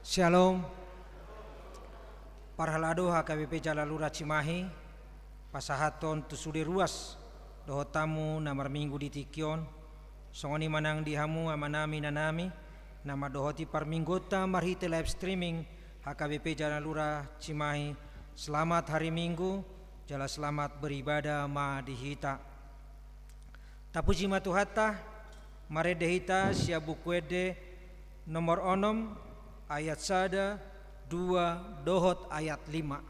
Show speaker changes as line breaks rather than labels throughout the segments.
Shalom. Parhalado HKBP Jalalura Cimahi, pasahaton tusude ruas doho tamu namar minggu di tikion, songoni manang dihamu amanami nanami, nama dohoti parminggota marhite live streaming HKBP Jalalura Cimahi. Selamat hari Minggu, jala selamat beribadah ma dihita. Tapuji matuhata, mare dehita siabu kuede nomor onom ayat sada 2 dohot ayat 5.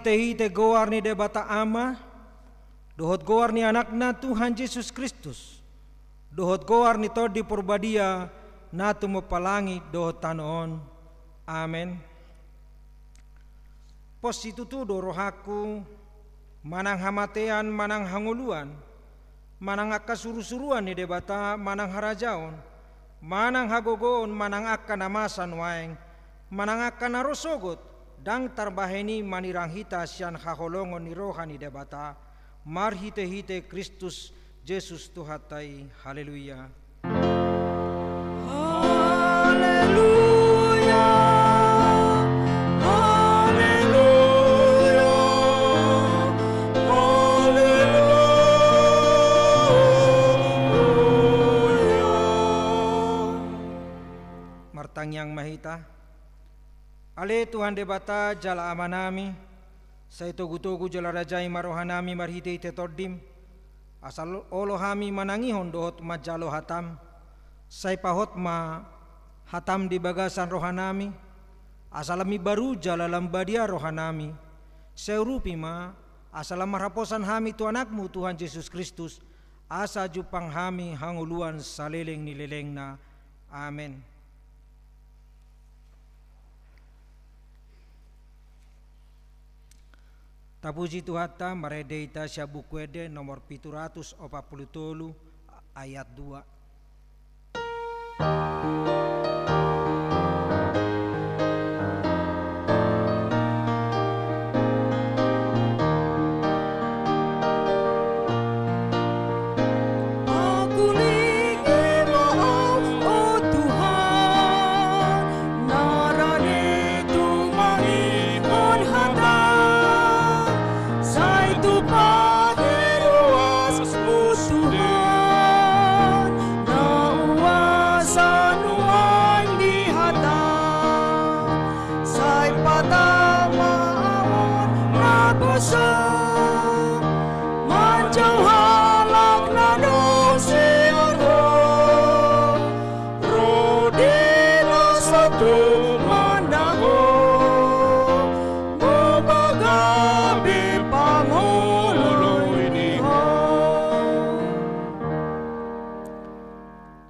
Hite goar ni debata ama, dohot goar ni anakna Tuhan Yesus Kristus, dohot goar ni todi purbadia natu mepalangi dohot tanoon. Amen. Positutu do rohaku manang hamatean manang hanguluan, manang akasuru-suruan ni debata manang harajaon, manang hagogoon manang akan amasan waeng, manang akan narosogot dang tarbaheni manirang hita sian haholongon ni rohani debata marhite-hite Kristus Yesus Tuhatai. Haleluya.
Haleluya. Haleluya. Haleluya.
Ale Tuhan debata jala amanami, sa itogu-togu jala rajai marohanami marhite tetoddim, asal olohami manangihon dohot majalo hatam, say pahot ma hatam di bagasan rohanami, asalami baru jala lambadia rohanami, seurupi ma asalam maraposan hami tu anakmu Tuhan Yesus Kristus, asa jupang hami hanguluan saleleng nileleng na. Amen. Tapuji Tuhata maredeita syabukwede nomor 743 ayat 2.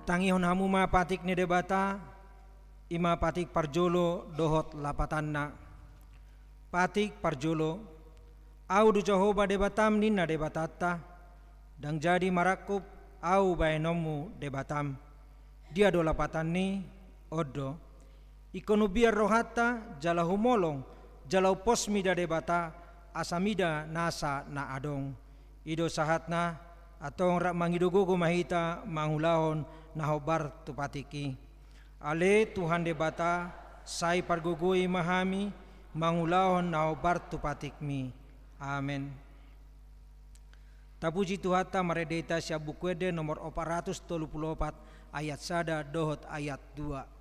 Tangihon hamu ma patik ni debata, ima patik parjolo dohot lapatanna. Patik parjolo, au du Jehovah debatam ninna debatata, dang jadi marakup au baenomu debatam. Dia do lapatan ni odo, ikonu biar rohata jala humolong, jalau posmida debata, asamida nasa na adong. Ido sahatna, atong rak mangidogogo mahita mangulahon nahobar tupatiki. Ale Tuhan debata sai pargogoi mahami mangulahon nahobar tupatikmi. Amen. Tapuji Tuhata maredeta syabukwede nomor 434 ayat sada dohot ayat 2.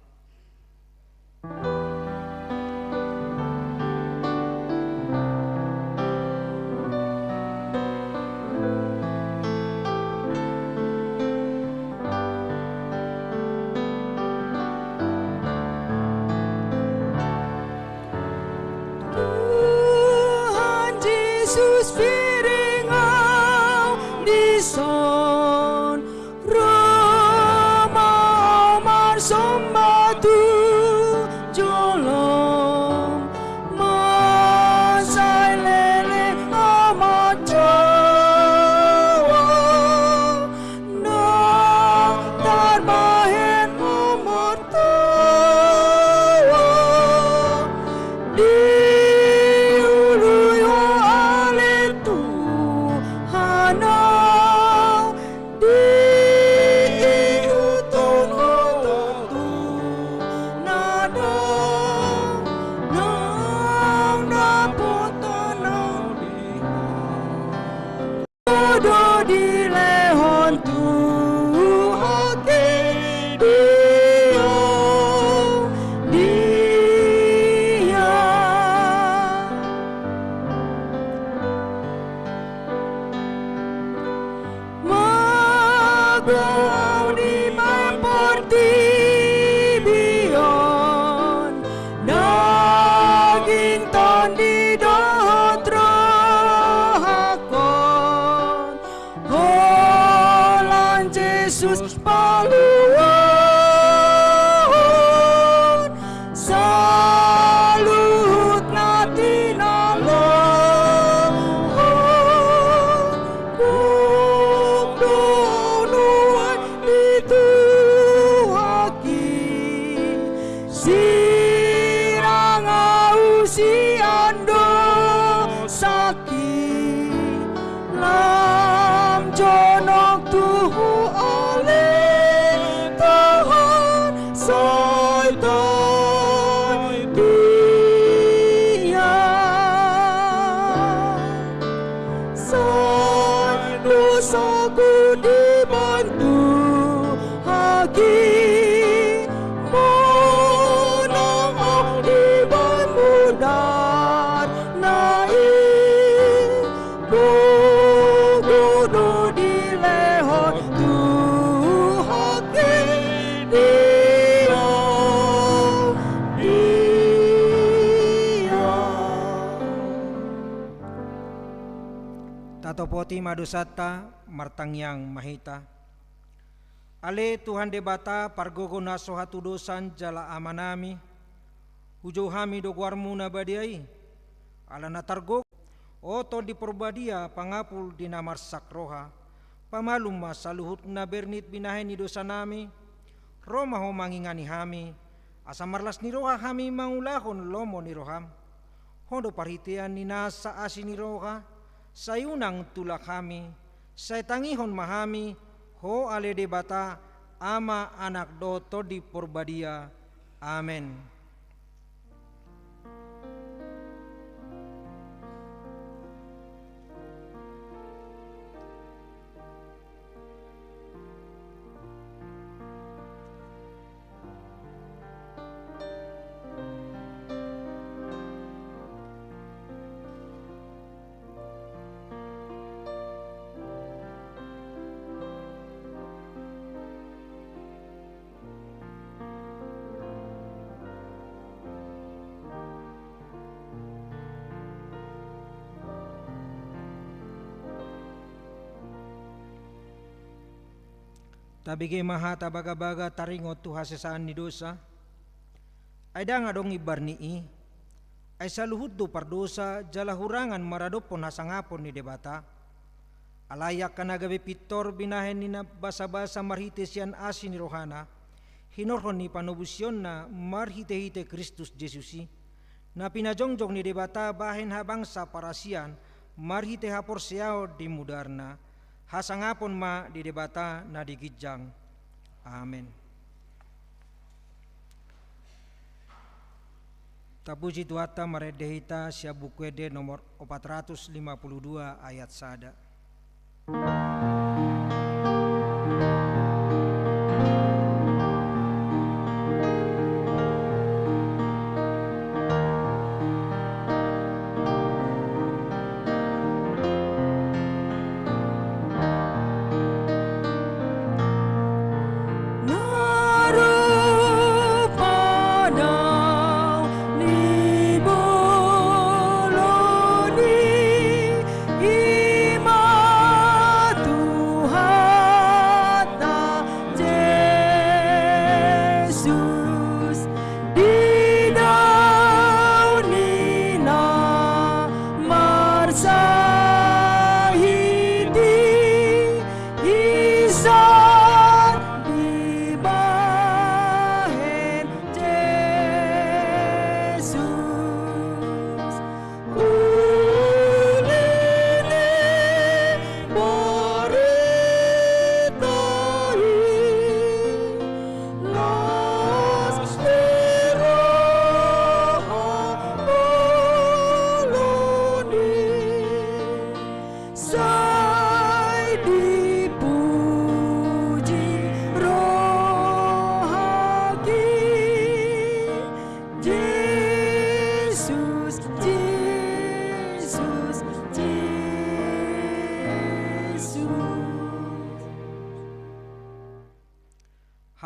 Haki, monong di
tatopoti madosata martangyang mahita. Ale Tuhan debata pargogo naso hatu dosan jala amanami, hujau hami dogwarmu nabadiai, ala natargo, oto di porbadia pangapul di namar sakroha, pamalum masaluhut nabernit binahen ni dosa nami, Roma ho mangingani hami, asa marlas ni roha hami mangulahon lomo ni roham, hondo parhitian ni nasa asi ni roha, sayunang tulak hami, say tangihon mahami, ho ale debata ama anak doto di porbadia. Amen. Tabigi maha tabaga-baga taringot tu hasesaan ni dosa, ay da nga dong ibarnii, ay saluhud do pardosa jala hurangan maradopon hasangapon ni debata, alayak ka nagabi pitor binahen ni na basa-basa marhites yan asin ni rohana, hinorhon ni panubusyon na marhite-hite Kristus Jesusi, na pinajongjong ni debata bahen habang sa parasian, marhite hapor siyaw di mudarna, hasangapon ma di debata na digijang. Amen. Tapuji tuata maredehita siya bukwede nomor 452 ayat sada.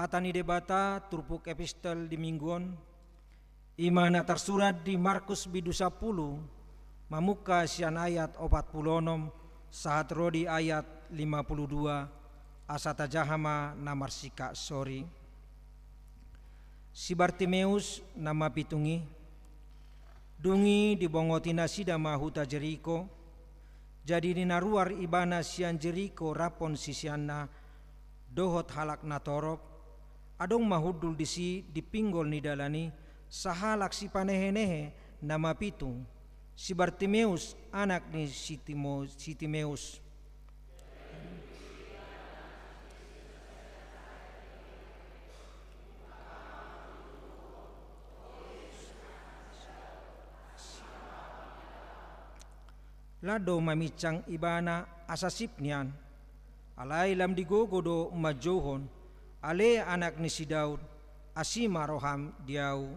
Hatani debata turpuk epistel di mingguon, imana tersurat di Markus bidu 10, mamuka sian ayat 46, saat rodi ayat 52, asata jahama namar sika sori. Si Bartimeus nama pitungi, dungi dibongoti nasida mahuta Jeriko, jadi dinaruar ibana sian Jeriko rapon sisianna, dohot halak natorok, adong mahudul disi dipinggol ni dalani, sahalak si panehenehe nama pitung, si Bartimeus anak ni Timeus. Lado mamicang ibana asasip niyan, alay lam digogodo majohon, ale anak ni si Daud, asima roham diau.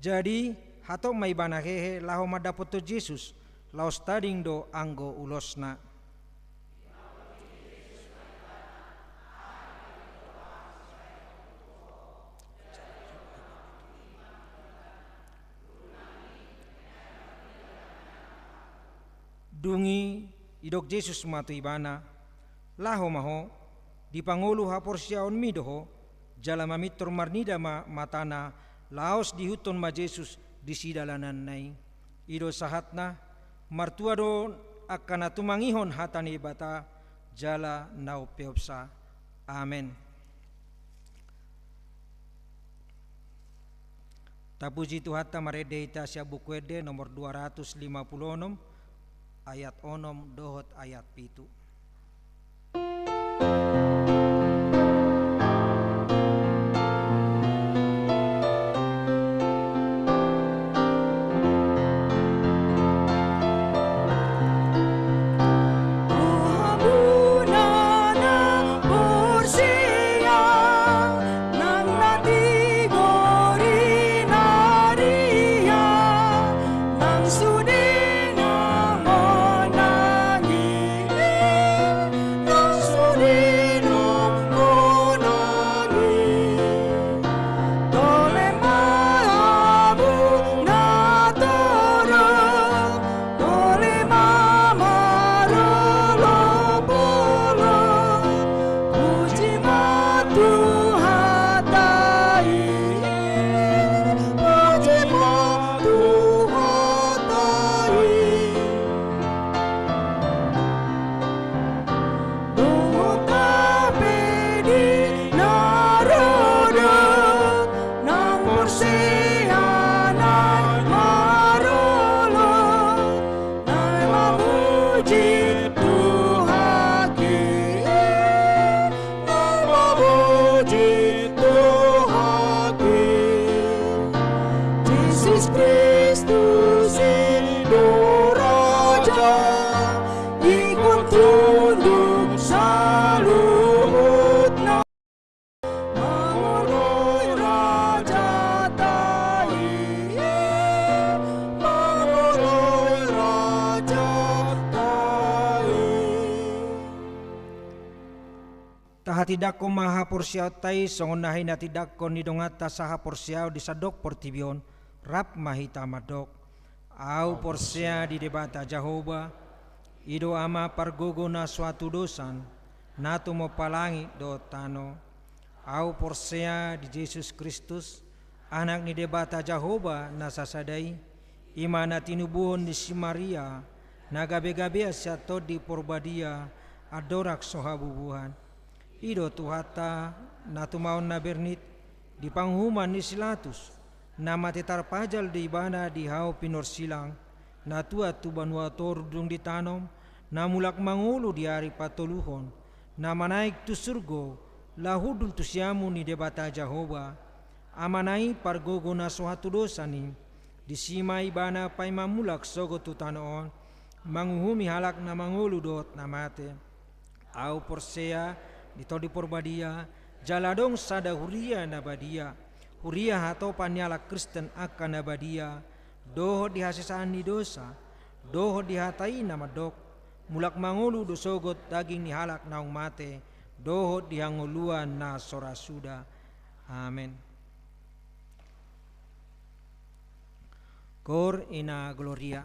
Jadi hato may banahehe laho madapoto Jesus, laos tading do anggo ulosna. dungi idok Jesus matu ibana laho maho di pangulu haporsiaon midoho jala mamitor marnida matana laos dihuton ma Jesus di sidalanan nai ido sahatna martua do akan atumangihon hatani bata jala nau peopsa. Amen. Tapuji Tuhata marede ita sia bukuede nomor 256 ayat onom dohot ayat pitu. Tidak ko maha porsiaw tay songonahin na tidak ko nidongata saha porsiaw di sadok portibion rap mahita madok au porsia di debata Jehovah ido ama pargogo na suatu dosan nato mo palangi do tano au porsia di Jesus Kristus anak ni debata Jehovah na sasadai imana tinubuhon di si Maria nagabe-gabe siya to di porbadia adorak sohabubuhan ido Tuhata na tumaon na bernit di panghuman ni Silatus na matitar pajal di ibana di hao pinorsilang na tua tubanwa tordung di tanom na mulak mangulo di hari patuluhon na manaik tu surgo lahudul tu siamu ni debata Jehovah amanai pargogo na suatu dosa ni di sima ibana pay mamulak sogo tu tanoon manguhumi halak na mangulo dot na mate au porsea dito di porbadia jaladong sada huria na badia huria hato panyala Kristen akan na badia doho dihasisaan ni dosa doho dihatai na madok mulak mangulu dosogot daging ni halak naung mate doho dihanguluan na sorasuda. Amen. Cor ina gloria.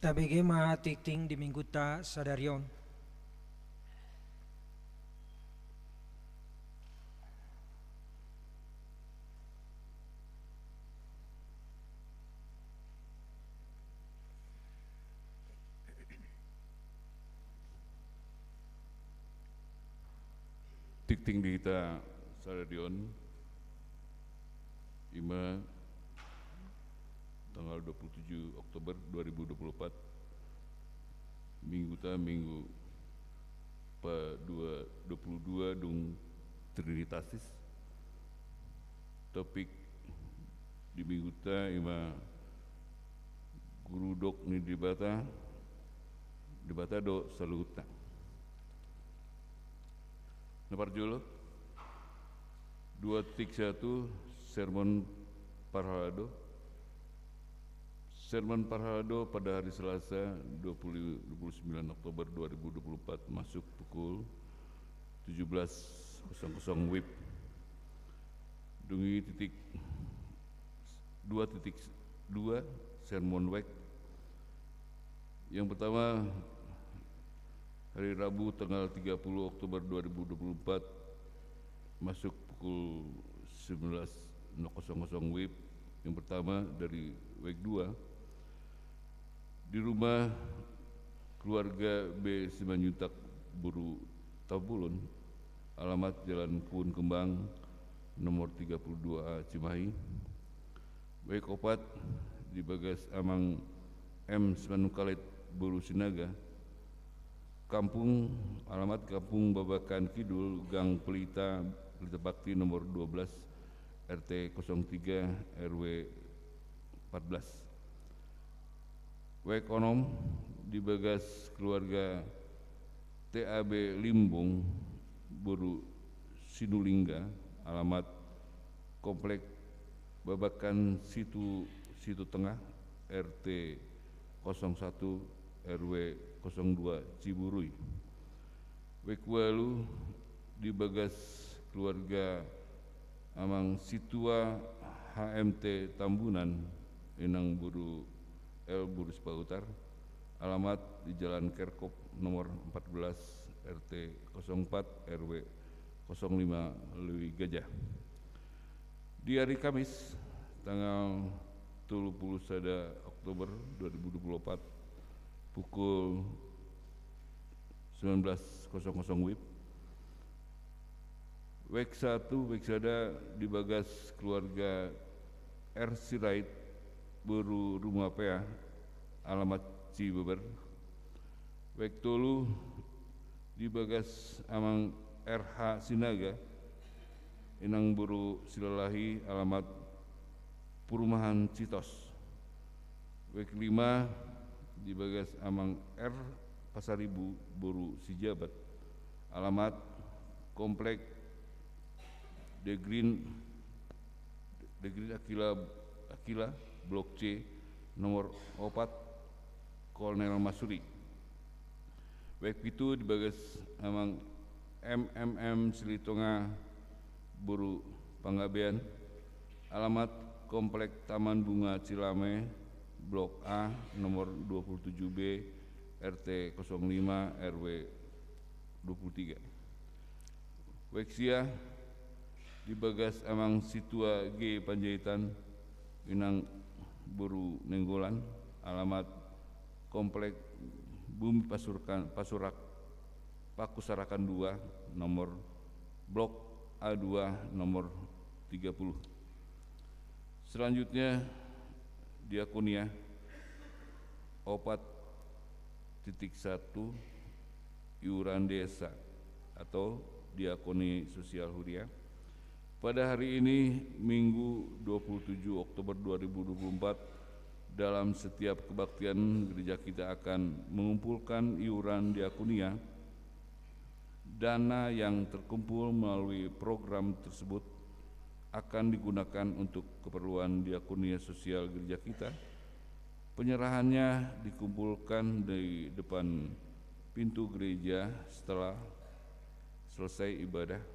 Tabege ma tikting di minggu ta sadarion.
Tikting di kita sadarion Ima tanggal 27 Oktober 2024 minggu pa 22 dung Trinitatis. Topik di minggu ta ima guru dok ni dibata do saluta. Naparjolo 231 sermon Parhalado. Sermon Parhalado pada hari Selasa 29 Oktober 2024 masuk pukul 17.00 WIB. Dungi titik 2.2 sermon WEK. Yang pertama hari Rabu tanggal 30 Oktober 2024 masuk pukul 19.00 WIB. Yang pertama dari WEK 2 di rumah keluarga B Simanyuntak Buru Tabulun, alamat Jalan Kuun Kembang nomor 32A Cimahi. WEK 4 di Bagas Amang M Simanukalit Buru Sinaga, alamat Kampung Babakan Kidul, Gang Pelita Bakti nomor 12 RT 03 RW 14. WEK Onom di Bagas keluarga TAB Limbung Buru Sinulingga, alamat Komplek Babakan Situ Tengah RT 01 RW 02 Ciburui. WEK Walu di Bagas keluarga Amang Situa HMT Tambunan Inang Buru L Buru Sepautar, alamat di Jalan Kerkop nomor 14 RT 04 RW 05 Lewi Gajah. Di hari Kamis tanggal 31 Oktober 2024 pukul 19.00 WIB, WEK 1 WEK Sada di Bagas keluarga R Sirait Buru Rumah Pea, alamat Cibeber. WEK Tolu di Bagas Amang RH Sinaga Inang Buru Silalahi, alamat Perumahan Citos. WEK 5 di Bagas Amang R Pasaribu Buru Sijabat, alamat Komplek The Green Akila Blok C nomor 4 Kolonel Masuri. WEK itu di Bagas Amang MMM Silitonga Buru Panggabean, alamat Komplek Taman Bunga Cilame Blok A nomor 27B RT 05 RW 23. WEK Sia di Bagas Amang Situa G Panjaitan Inang Buru Nenggolan, alamat Komplek Bumi Pakusarakan 2 nomor Blok A2 nomor 30. Selanjutnya Diakonia 4.1 iuran desa atau Diakoni Sosial Huria. Pada hari ini Minggu 27 Oktober 2024 dalam setiap kebaktian gereja kita akan mengumpulkan iuran diakonia. Dana yang terkumpul melalui program tersebut akan digunakan untuk keperluan diakonia sosial gereja kita. Penyerahannya dikumpulkan di depan pintu gereja setelah selesai ibadah.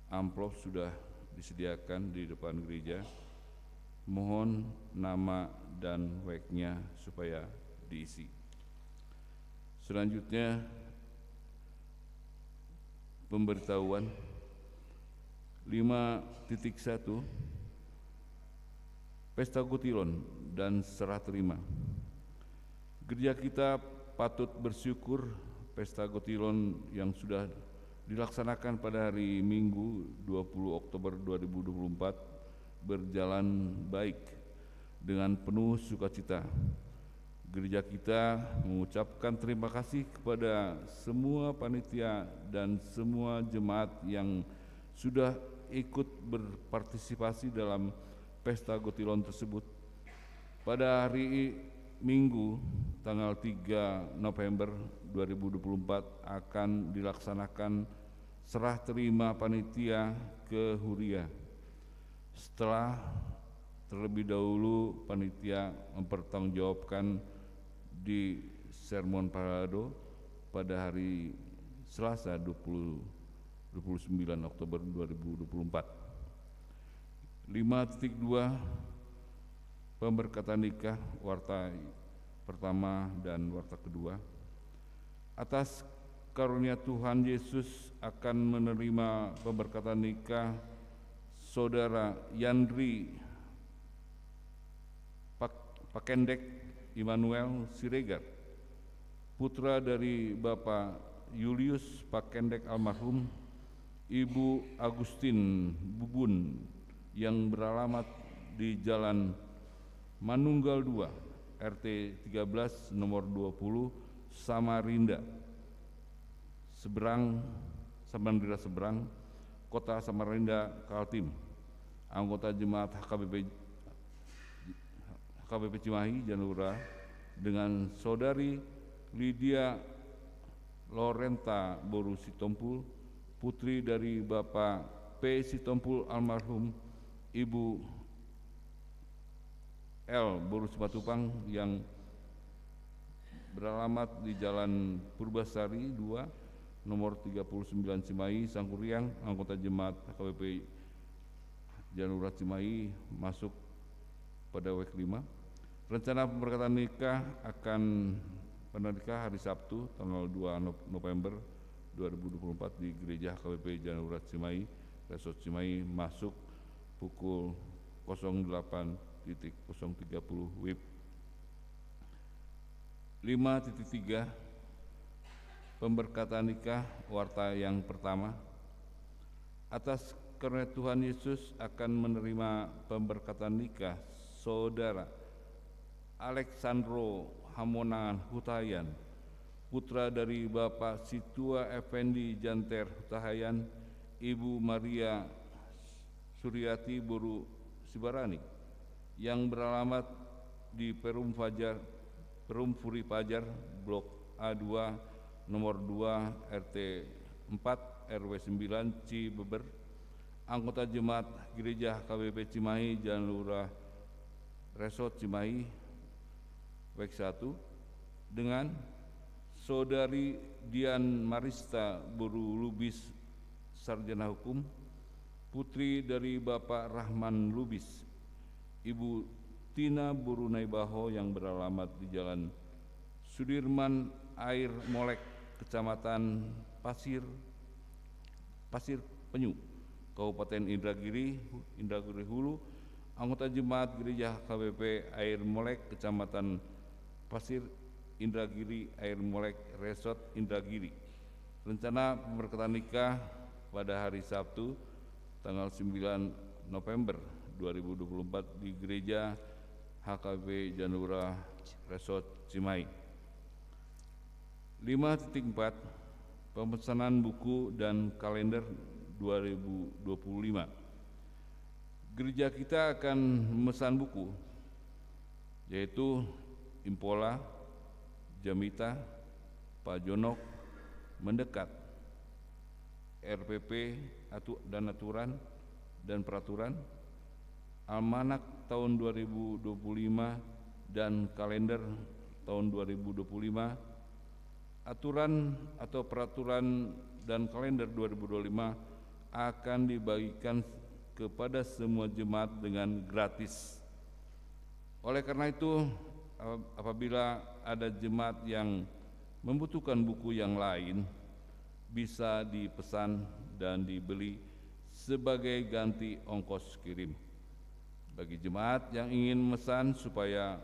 Amplop sudah disediakan di depan gereja. Mohon nama dan WEK-nya supaya diisi. Selanjutnya pemberitahuan 5.1 Pesta Gutilon dan serah terima. Gereja kita patut bersyukur Pesta Gutilon yang sudah dilaksanakan pada hari Minggu 20 Oktober 2024 berjalan baik dengan penuh sukacita. Gereja kita mengucapkan terima kasih kepada semua panitia dan semua jemaat yang sudah ikut berpartisipasi dalam Pesta Gutilon tersebut. Pada hari Minggu tanggal 3 November 2024 akan dilaksanakan serah terima panitia ke Huria. Setelah terlebih dahulu panitia mempertanggungjawabkan di Sermon Parado pada hari Selasa 29 Oktober 2024. 5.2 Pemberkatan nikah warta pertama dan warta kedua. Atas karunia Tuhan Yesus akan menerima pemberkatan nikah Saudara Yandri Pakendek Immanuel Siregar, putra dari Bapak Julius Pakendek almarhum, Ibu Agustin Bubun yang beralamat di Jalan Manunggal 2, RT 13 nomor 20, Samarinda Seberang, Kota Samarinda, Kaltim. Anggota jemaat HKBP Cimahi Janura dengan Saudari Lydia Lorenta Boru Sitompul, putri dari Bapak P. Sitompul almarhum, Ibu L. Boru Simatupang yang beralamat di Jalan Purbasari 2 nomor 39 Cimahi Sangkuriang. Anggota jemaat HKBP Janura Cimahi masuk pada WEK 5. Rencana pemberkatan nikah akan penikah hari Sabtu tanggal 2 November 2024 di Gereja HKBP Janura Cimahi, Resort Cimahi, masuk pukul 08.030 WIB. 5.3 Pemberkatan nikah warta yang pertama. Atas karunia Tuhan Yesus akan menerima pemberkatan nikah Saudara Alexandro Hamonangan Hutahayan, putra dari Bapak Situa Effendi Janter Hutahayan, Ibu Maria Suryati Boru Sibarani, yang beralamat di Perum Furi Fajar, Blok A2, nomor 2, RT 4, RW 9, Cibeber. Anggota jemaat Gereja KBP Cimahi Janura Resort Cimahi, WEK 1, dengan Saudari Dian Marista Boru Lubis, Sarjana Hukum, putri dari Bapak Rahman Lubis, Ibu Tina Boru Naibaho yang beralamat di Jalan Sudirman Air Molek, Kecamatan Pasir Penyu, Kabupaten Indragiri Hulu. Anggota jemaat Gereja KBP Air Molek, Kecamatan Pasir Indragiri Air Molek, Resort Indragiri. Rencana pemberkatan nikah pada hari Sabtu tanggal 9 November 2024 di Gereja HKBP Janura Resort Cimahi. 5.4 Pemesanan buku dan kalender 2025. Gereja kita akan memesan buku, yaitu Impola, Jamita, Pak Jonok, Mendekat, RPP dan aturan dan peraturan, Almanak tahun 2025 dan kalender tahun 2025, aturan atau peraturan dan kalender 2025 akan dibagikan kepada semua jemaat dengan gratis. Oleh karena itu, apabila ada jemaat yang membutuhkan buku yang lain, bisa dipesan dan dibeli sebagai ganti ongkos kirim. Bagi jemaat yang ingin memesan supaya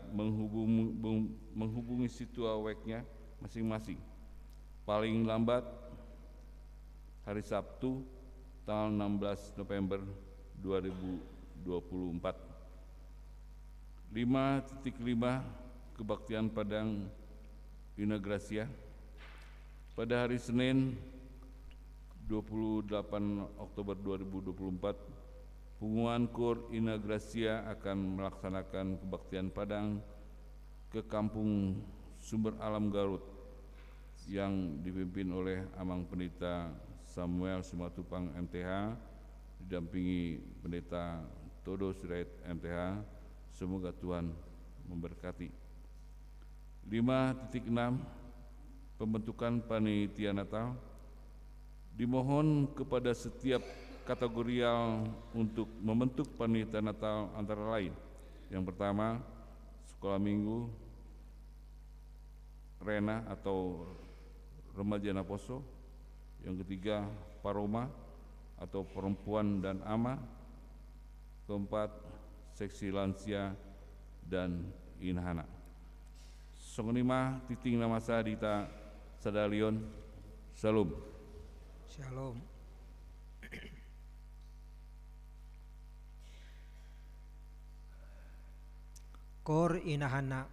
menghubungi situ aweknya masing-masing, paling lambat hari Sabtu tanggal 16 November 2024. 5.5 Kebaktian Padang Inagrasia pada hari Senin 28 Oktober 2024, Pengumuman KUR Inagrasia akan melaksanakan kebaktian Padang ke Kampung Sumber Alam Garut yang dipimpin oleh Amang Pendeta Samuel Simatupang MTH, didampingi Pendeta Todo Sirait MTH. Semoga Tuhan memberkati. 5.6 Pembentukan Panitia Natal. Dimohon kepada setiap kategorial untuk membentuk panitia Natal antara lain: yang pertama, sekolah minggu Rena atau remaja Naposo; yang ketiga, Paroma atau perempuan dan ama; keempat, seksi lansia dan inhana. Songonima titing namasa dita sadalion. Salam.
Shalom. Kor inahana.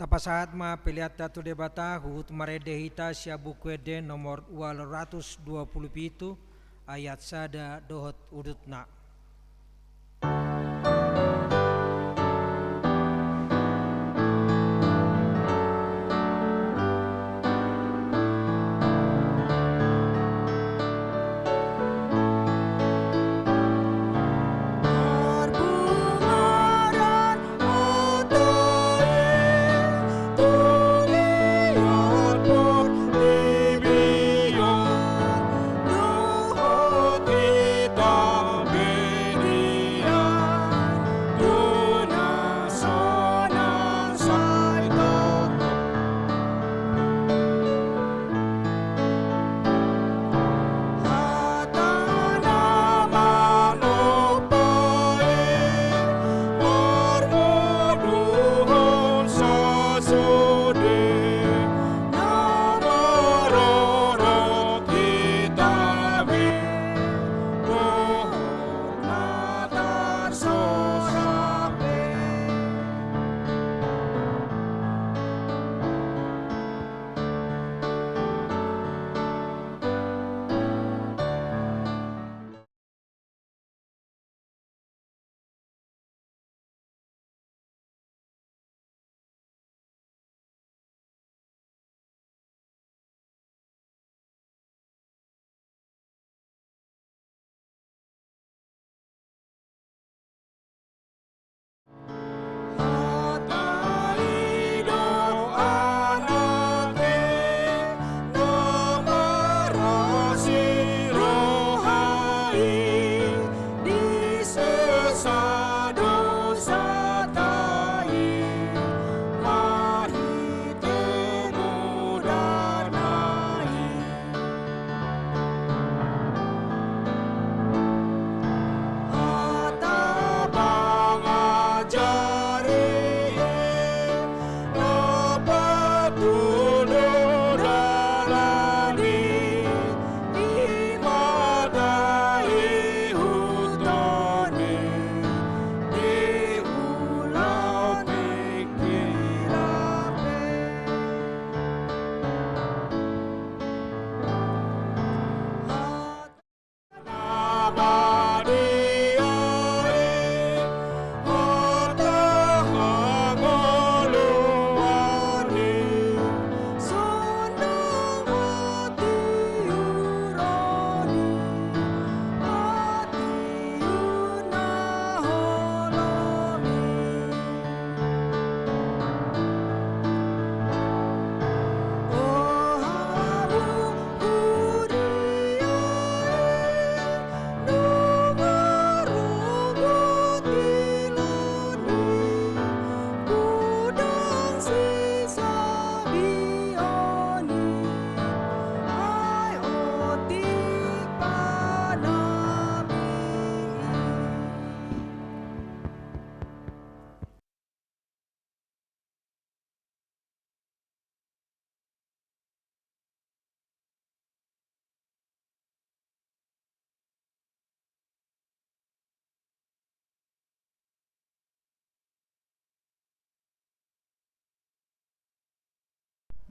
Tapasaat ma pilihat datu debata huhut marede hita sia buku ede nomor 227 ayat sada dohot udutna.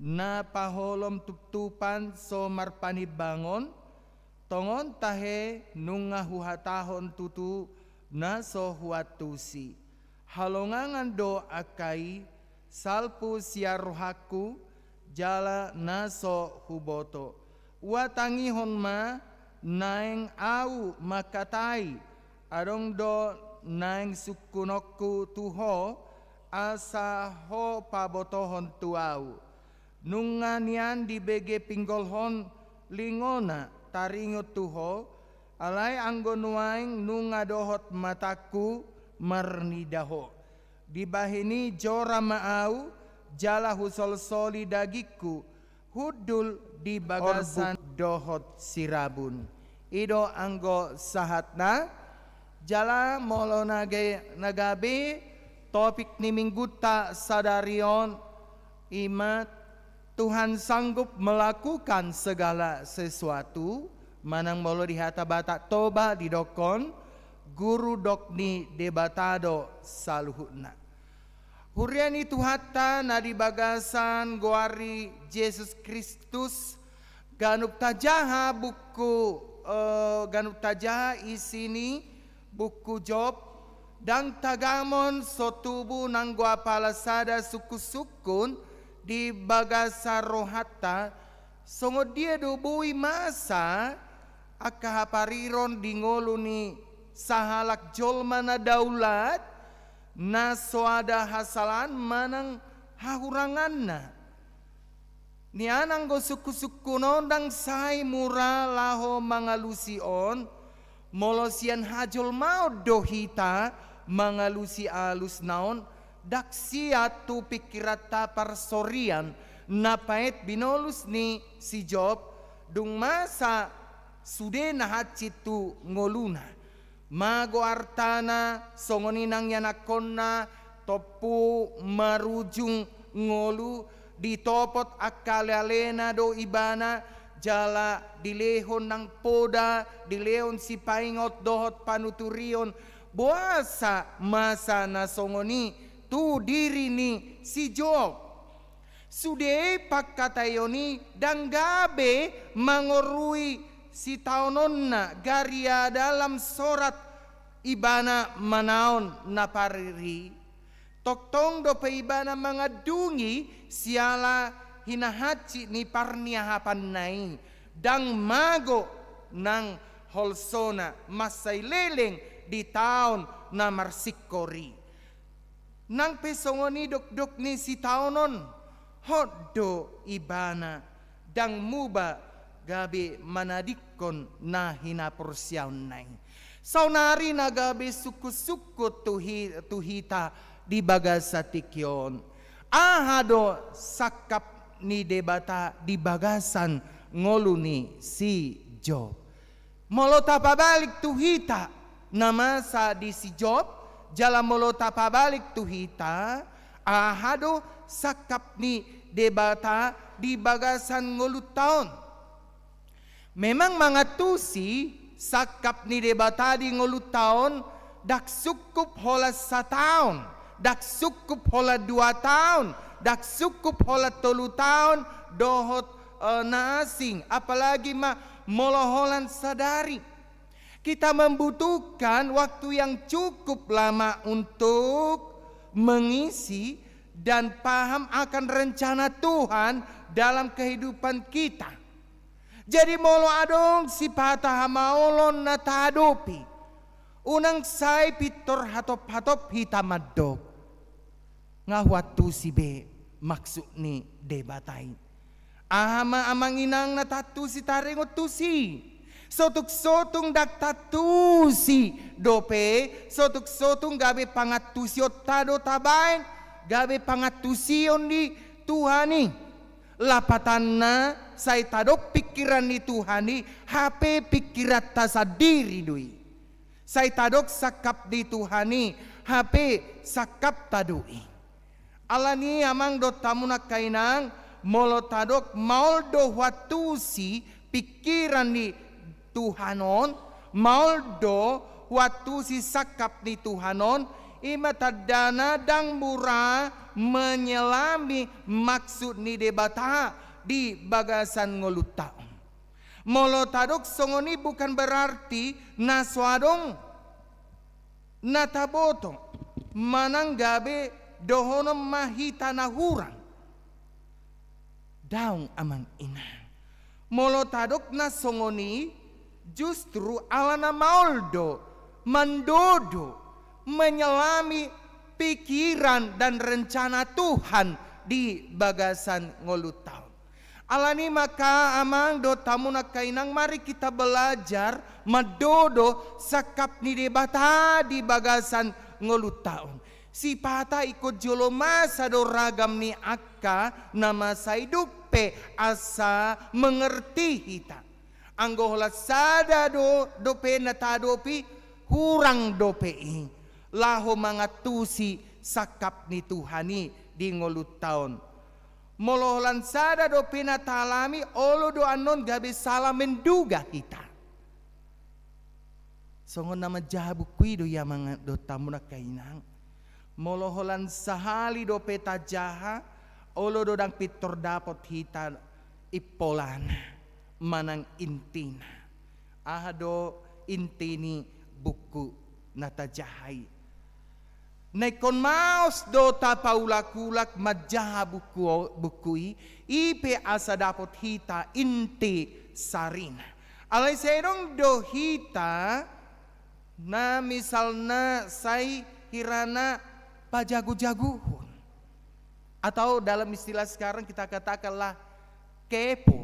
Na paholom tuptupan so marpanibangon tongon tahe nunga huhatahon tutu na so huatusi halongangan do akai salpu siarohaku jala na so huboto watangihon ma naeng au makatai adong do naeng sukunokku tuho asa ho pabotohon tuau nunganian di bege pinggolhon lingona taringot tuho alai anggonuaing nunga dohot mataku marnidaho di bahini jora maau jala husol soli dagiku hudul di bagasan dohot sirabun ido anggo sahatna jala molo nagabe topik ni mingguta sadarion imat Tuhan sanggup melakukan segala sesuatu manang molo dihata bata toba didokon guru dokni debatado saluhutna Hurian itu hatta na di bagasan goari Yesus Kristus ganup tajaha buku ganup tajaha isini buku Job dang tagamon sotubu nang gua palasada suku-sukun di bagasa rohata songo dia dobui masa akahapariron di ngoluni sahalak jolmana daulat na soada hasalan manang hahuranganna ni anang go suku-suku nondang sai mura laho mangalusion molosian hajol mau dohita mangalusi alus naon daksia tu pikirata parsorian napait binolus ni si Job dung masa sude nahat tu ngoluna mago artana songoni nang yanakonna topu marujung ngolu ditopot akalelena do ibana jala dilehon nang poda dilehon si paingot dohot panuturion boasa masa na songoni tu diri ni si Job sude pakkatayoni dang gabe mangorui si taononna garia dalam sorat ibana manaon napariri toktong do peibana mangadungi siala hinahaci ni parniahapan nai dang mago nang holsona masay leleng di taon na marsikori nang pesongoni dok-dok ni si taonon hoddo ibana dang muba gabi manadikon na hinapursiaw nai saunari na gabi suku-suku tuhita di bagasa tikyon ahado sakap ni debata di bagasan ngoluni si Job molota pabalik tuhita namasa di si Job jala molota pabalik tuhita ahado sakap ni debata di bagasan ngolut taon memang mangatusi sakap ni debata di ngolut taon dak sukup hola sa taon dak sukup hola 2 tahun, dak sukup hola 3 tahun dohot na asing, apalagi moloholan sadari. Kita membutuhkan waktu yang cukup lama untuk mengisi dan paham akan rencana Tuhan dalam kehidupan kita. Jadi molo adong si patah maolon na tadopi, unang say pitor hatop-hatop hitamadog. Ngawatu si be maksud ni debatain ama amang inang natatu si tarengot tusi sotuk-sotung dak tatusi dope sotuk-sotung gabe pangatusiot tado tabain gabe pangatusion di Tuhani lapatanna say tadok pikiran ni Tuhani HP pikirat tasadiri dui say tadok sakap di Tuhani HP sakap tadui alani amang do tamunak kainang molotadok mauldo watusi pikiran ni Tuhanon mauldo watusi sakap ni Tuhanon imatadana dang mura menyelami maksud ni debata di bagasan ngoluta molotadok songoni bukan berarti naswadong nataboto manang gabe dohono mahita na hurang daung amang ina molotadok na songoni justru alana mauldo mandodo menyelami pikiran dan rencana Tuhan di bagasan ngolutaun alani maka amang do tamuna kainang mari kita belajar madodo sakap ni debata di bagasan ngolutaun si pata ikut jolo masa do ragam ni akka nama saidupe asa mengerti hita anggohla sada dope natadopi hurang dope laho mangatusi sakap ni Tuhani di ngolut taon molohlan sada dope natalami olo do anon gabe salah menduga hita songon nama jahabu kuido ya mga do tamuna kainang moloholan sahali do peta jaha olo dodang pitor dapot hita ipolan manang intina ahado intini buku natajahai naikon maos do tapaulak-ulak majaha bukui ipe asa dapot hita inti sarina alay serong do hita na misalna say hirana pajagu-jaguhun atau dalam istilah sekarang kita katakanlah kepo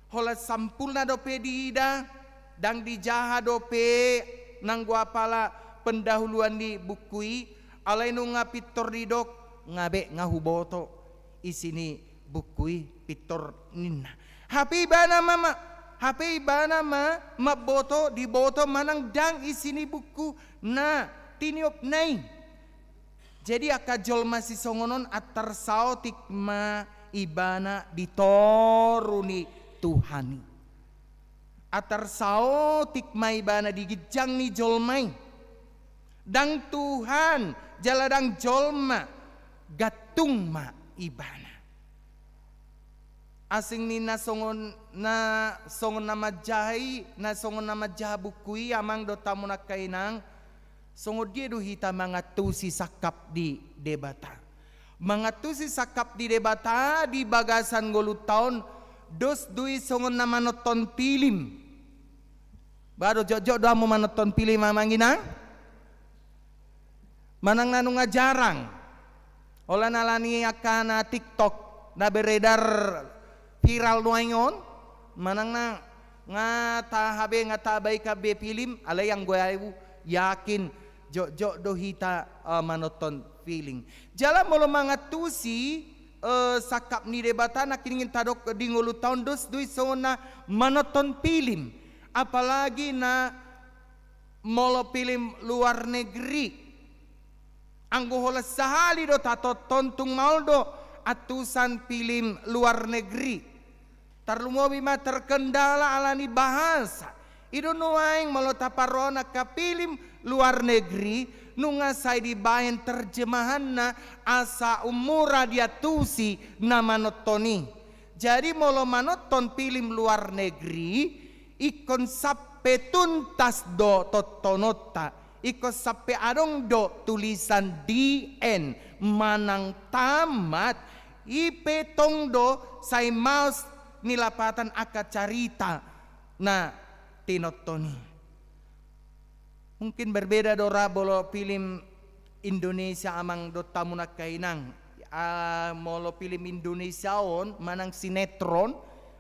hola sampulna dope dida dang dijaha dope nang gua pala pendahuluan di bukui alay nu ngapitor didok ngabe ngahuboto isini bukui pitor ninna happy bana ma maboto di boto manang dang isini buku na tiniop nai jadi akajol masih songonon atar sautik ma ibana ditoruni Tuhani atar sautik ma ibana digijang ni jolmai dang Tuhan jaladang jolma gatung ma ibana asing ni nasongon nama jahai nasongon nama jahabukui amang do tamu nak kainang songod dia do hita mangatusi sakap di debata mangatusi sakap di debata di bagasan golu taon dos dui songon nama noton pilim baru jojo do amu manoton pilim mamanginang manang nanu ngajarang ola nalani akana TikTok na beredar viral nuayon manang na ngata baik kabe film alay yang gue yakin jok dohita manoton feeling jala molo mangatusi sakap ni debatan nak ingin tadok di ngulu tahun dos dui sona manoton film apalagi na molo film luar negeri anggo hola sahali do tato tontung maldo atusan film luar negeri tarlumobi ma terkendala alani bahasa ido nuaing malotaparona ka film luar negeri nunga say dibayan terjemahan na asa umura dia tusi na manotoni jadi molo manoton film luar negeri ikon sape tuntas do totonota ikon sape adong do tulisan DN manang tamat ipetong do say mouse nilapatan aka carita na tinotoni mungkin berbeda dora bolo film Indonesia amang do tamu nak kainang molo film Indonesia on manang sinetron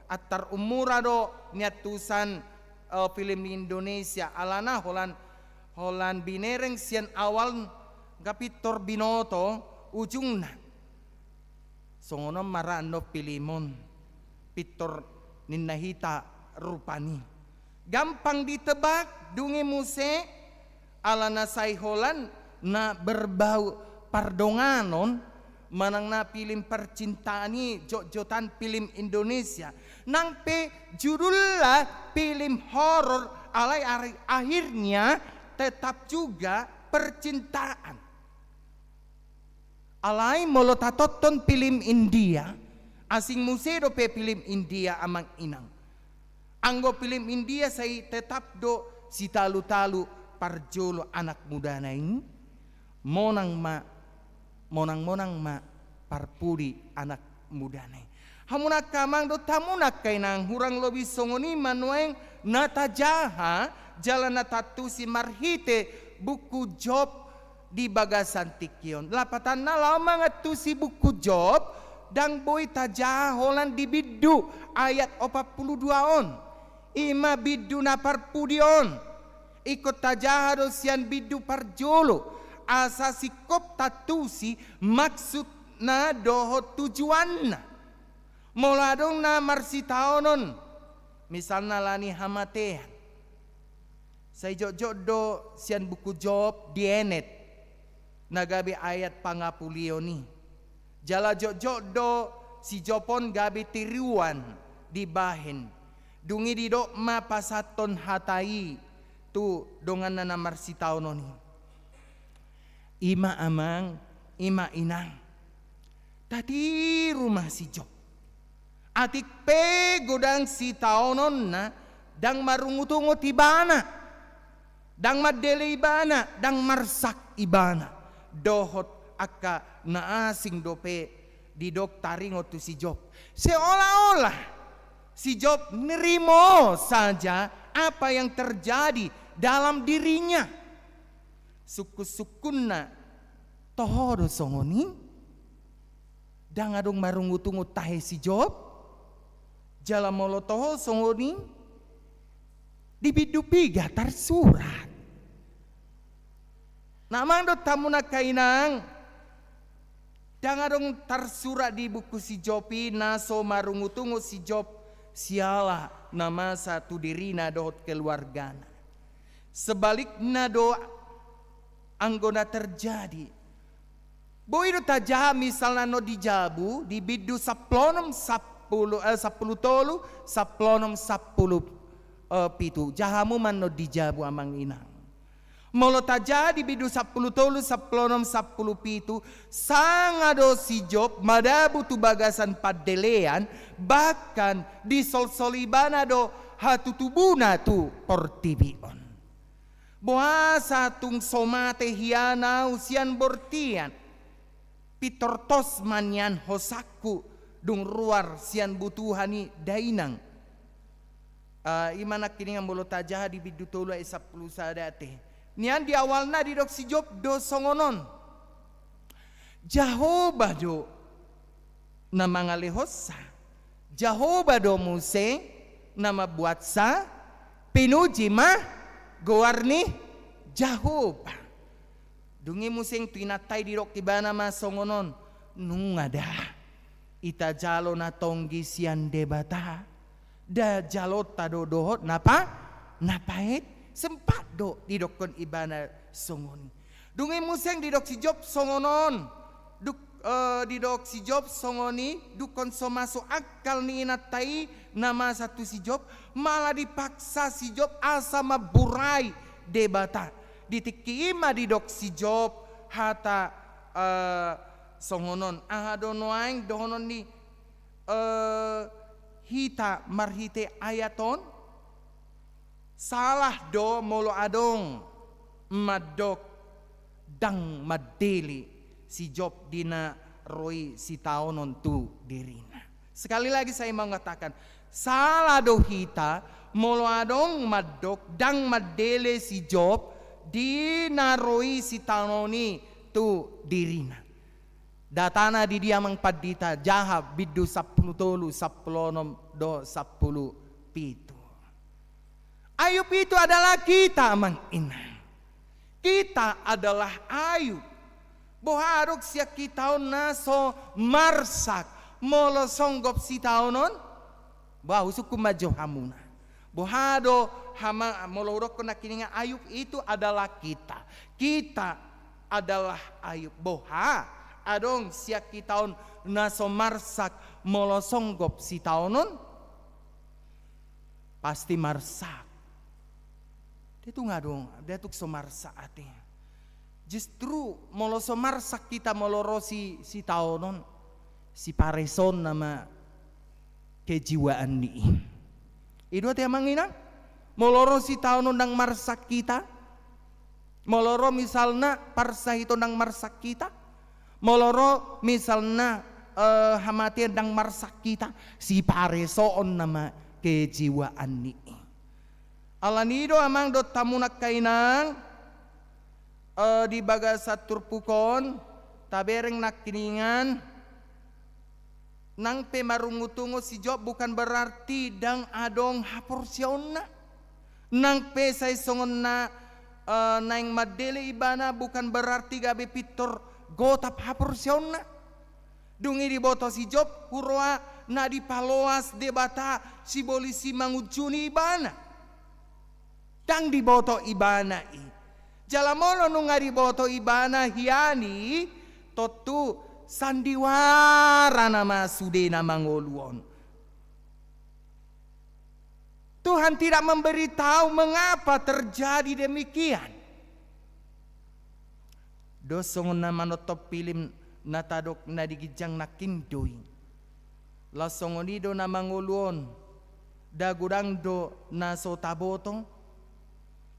atar umura do nyatusan film Indonesia alana holan binereng sian awal gapitor binoto ujungna songono marano pilimon pitor ninahita rupani gampang ditebak dungi muse alana sayholan na berbau pardonganon manang na film percintaani jotan film Indonesia nang pe judullah film horor alay akhirnya tetap juga percintaan alay molo tatoton film India asing museo pe film India amang inang anggo film India say tetap do si talu-talu parjolo anak muda naing monang ma parpuri anak muda naing hamunak kamang do tamunak kay nang hurang lobi songoni manueng natajaha jalan natatu si marhite buku job di bagasan tikyon lapatan na lamang atu si buku job dang boy tajaha holan di biddu ayat 42 on ima biddu na parpudion ikut tajaha do sian biddu parjolo asa sikop tatusi maksud na doho tujuan moladong na marsitaonon misalna lani hamatean say jok do sian buku job dienet nagabi ayat pangapulioni jala jok do si jopon gabi tiriwan di bahen dungi di do ma pasaton hatai tu dongan na marsitaononi ima amang, ima inang. Tadi rumah si Job. Atik pe godang si taonon na dang marungutungot ibana. Dang madele ibana, dang marsak ibana. Dohot aka naasing dope di doktaringot tu si Job. Seolah-olah si Job nerimo saja apa yang terjadi dalam dirinya. Suku-sukunna tohodo songoni dang adong marungutungut tahe si Job. Jala molo toho songoni dibidupi gatar surat. Namang do tamu na kainang dang adong tarsurat di buku si Jopi naso marungutungut si Job siala nama satu dirina dohot keluargana. Sebaliknya do anggona terjadi. Boy do tajaha misalnya no dijabu di bidu saplonom 10 tolu saplonom 10 pitu jahamu man no dijabu amang inang. Molo taja di bidu 10 tolu saplonom 10 pitu sangado si Job madabu tu bagasan padelean bahkan di sol-solibana do hatutubuna tu portibion. Boasa tung somate hiana usian bortian pitortos manyan hosaku dung ruar sian butuhani dainang. Imana kini ngambolo tajah di bidu tolu ay 10 sadate. Nian di awalna di dok si Job do songonon. Jahoba do nama ngalehosa. Jahoba do muse nama buat sa pinuji mah gowarni Jahoba. Dungi museng tinatai di dok ibana ma songonon. Nung ada. Ita jalo na tonggi sian debata da jalo tado dohot napa napait sempat do didokon ibana songon dungi museng didok si Job songonon didok si Job songoni dukon somaso akal ni inatai nama satu si Job malah dipaksa si Job asa maburai debata ditikima didok si Job hata songonon ahadonoaing dohonon ni hita marhite ayaton salah do molo adong madok dang madeli si Job dina roi si taonon tu dirina. Sekali lagi saya mengatakan salah do hita molo adong madok dang madele si Job dina roi si taononi tu dirina. Datana di dia mengpadita jahab bidu 10 tolu 10 do 10 pitu. Ayub itu adalah kita amang inang. Kita adalah Ayub. Boharuk siya kitaon naso marsak molo songgop si taonon. Bah usukum majo hamuna. Bohado hama molo urok na kininga Ayub itu adalah kita. Kita adalah Ayub. Boha adong siak kitaon naso marsak molo songgop si taonon pasti marsak. Itu ngadong, dia tuh somarsak ate. Justru molo somarsak kita molo rosi si taonon si pareson nama kejiwaan ni. Itu ate manginang molo rosi taonon nang marsak kita. Moloro misalna parsahito nang marsak kita. Moloro misalnya hamatian dang marsak kita si paresoon nama kejiwaan ni. Alanido amang dot tamunak kainang di bagasat turpukon tabereng nakiningan nang pemarungutungo si Job bukan berarti dang adong haporsionna nang pe say songon na naing madele ibana bukan berarti gabe pitor gotap haporsionna dungi di boto si Job hurwa na di paloas debata si bolisi mangujuni ibana dang di boto ibana i jalamono nunga di boto ibana hiani totu sandiwara nama sudena mangoluon. Tuhan tidak memberitahu mengapa terjadi demikian. Dosong na manotop pilim na tadok na digijang nakindui. Lasongonido na manguluon. Dagurang do na so tabotong.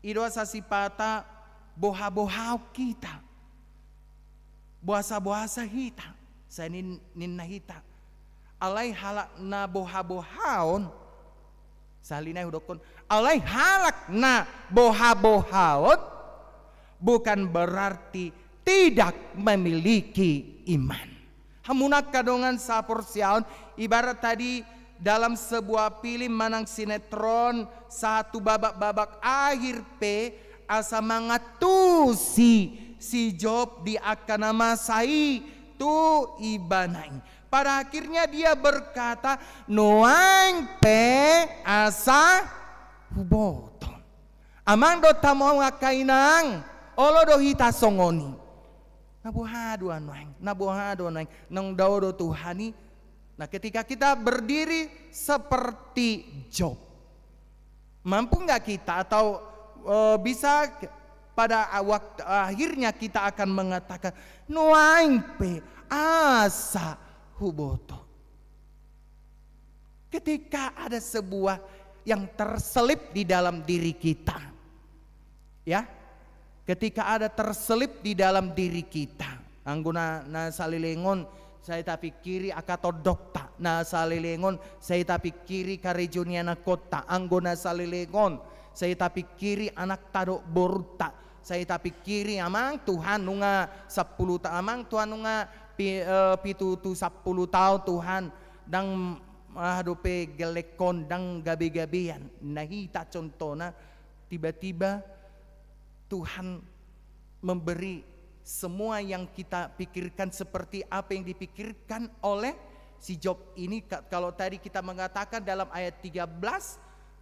Ido sa sipata boha-bohaw kita. Buasa-buasa hita. Sa ninahita. Alay halak na boha-bohaon. Sa halinay hudokon. Alay halak na boha-bohaon. Bukan berarti tidak memiliki iman. Hamunak kadongan sa porsyaon, ibarat tadi dalam sebuah film manang sinetron, satu babak-babak akhir asa mangatusi si Job di akan nama sai tu ibanai. Pada akhirnya dia berkata, noang asa huboto. Amang do tamo ngakainang, olo do hita songoni. Nabuhado anoeng, nang daudo Tuhani. Nah, ketika kita berdiri seperti Job, mampu nggak kita atau bisa pada waktu akhirnya kita akan mengatakan nuaing pe asa huboto. Ketika ada sebuah yang terselip di dalam diri kita, ya. Ketika ada terselip di dalam diri kita, angguna na salilengon saya tapi kiri akato dokta, na salilengon saya tapi kiri karejonia na kota, angguna salilengon saya tapi kiri anak tado boruta, saya tapi kiri amang Tuhan nunga 10 ta amang Tuhan nunga pitu 10 tahun Tuhan dang hadope gelekon dang gabi-gabian, nahita contohna tiba-tiba Tuhan memberi semua yang kita pikirkan seperti apa yang dipikirkan oleh si Job ini. Kalau tadi kita mengatakan dalam ayat 13,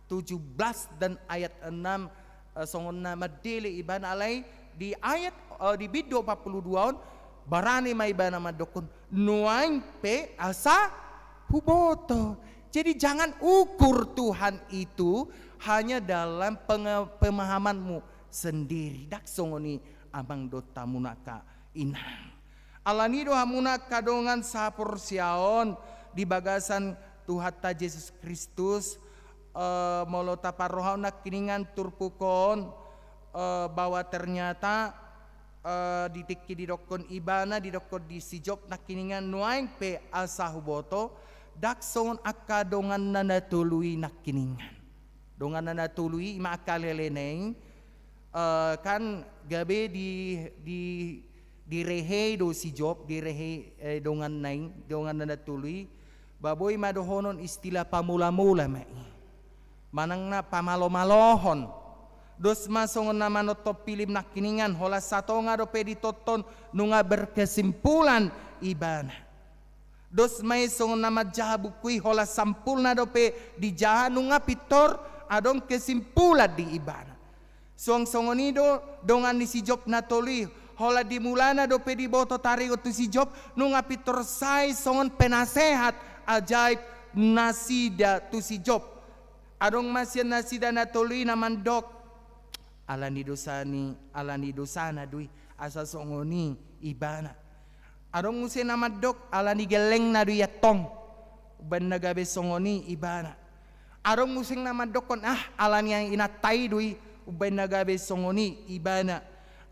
17 dan ayat 6 songon nama dele iban alai di ayat di biddo 42 barani mai ibana madokun nuaing pe asa huboto. Jadi jangan ukur Tuhan itu hanya dalam pemahamanmu sendiri. Dak songoni amang dota munaka inang. Alanido hamunaka dongan sa porsyaon di bagasan Tuhan ta Yesus Kristus molota parohaw na kiningan turpukon bahwa ternyata ditiki didokon ibana didokon di si Job na kiningan nuaing pe asa huboto dak songon akadongan nanatului na kiningan. Dongan nanatului maakaleleneng kan gabe di rehe do si Job di rehe dongan naing dongan nanatului baboy madohonon istilah pamula-mula mai manang na pamalo-malohon dos masongon na manotop pilim nakiningan hola satonga do peditoton nunga berkesimpulan ibana dos may songon na majabukui hola sampulna do pe di jaha nunga pitor adong kesimpulan di ibana. Song-songonido dongan ni si Job natoli hola dimulana do pedi boto tarigo tu si Job nunga pitor sai songon penasehat ajaib nasida tu si Job adong masya nasida natoli naman dok alani dosana dui asa songoni ibana adong musi naman dok alani geleng na dui yatong ban nagabe songoni ibana adong musing naman dokon alani yang inatay dui ubay nagabe songoni ibana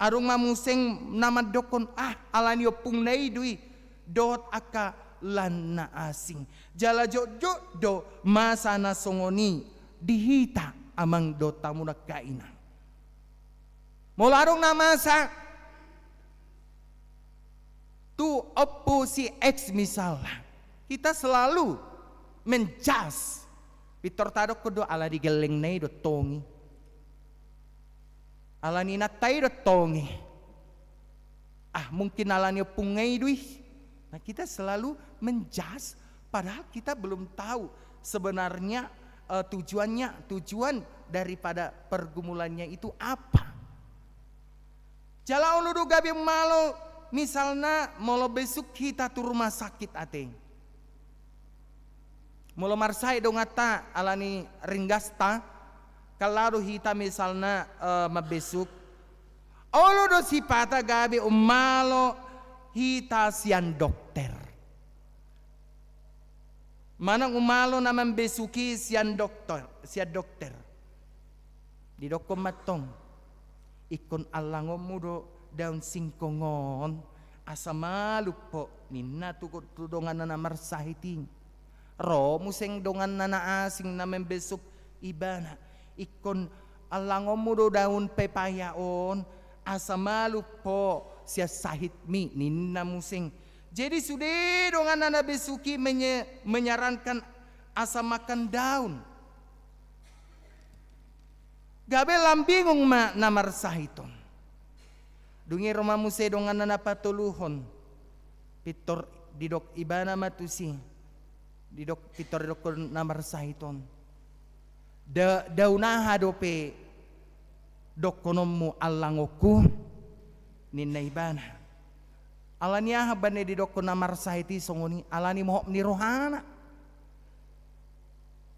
arong mamuseng namadokon alani opung naidui dot aka lan na asing jala jojo do masa na songoni dihita amang dota muna kaina molarong na masa tu opo si X misalnya kita selalu menjas pitor tadok ko do ala di geleng na do tongi alani natay do tongi mungkin alani pungay dui. Nah kita selalu menjas padahal kita belum tahu sebenarnya tujuan daripada pergumulannya itu apa. Jala uludu gabi malo misalnya molo besok kita tu rumah sakit ateng molo marsai dongata alani ringgasta kalau hita misalnya mabesuk Olo do sipata gabi umalo hita sian dokter. Manang umalo naman besuki sian dokter. Di doko matong ikon alangom mudo daun singkongon asa maluk po ninna tukot tudongan na marsahiting. Ro museng dongan na asing naman besuk ibana ikon alangom mudo daun pepayaon asa maluk po siya sahit mi ninna museng. Jadi sudah dongan na besuki menyarankan asa makan daun. Gabe lambingung ma namar sahiton. Dungi Roma muse dongan na patuluhon. Pitor didok ibana matusi. Didok pitor dok namar sahiton. Daunaha dope dok konomu alangoku ninna ibana. Alania habane didok namar sahiti songoni alani mohok ni rohana.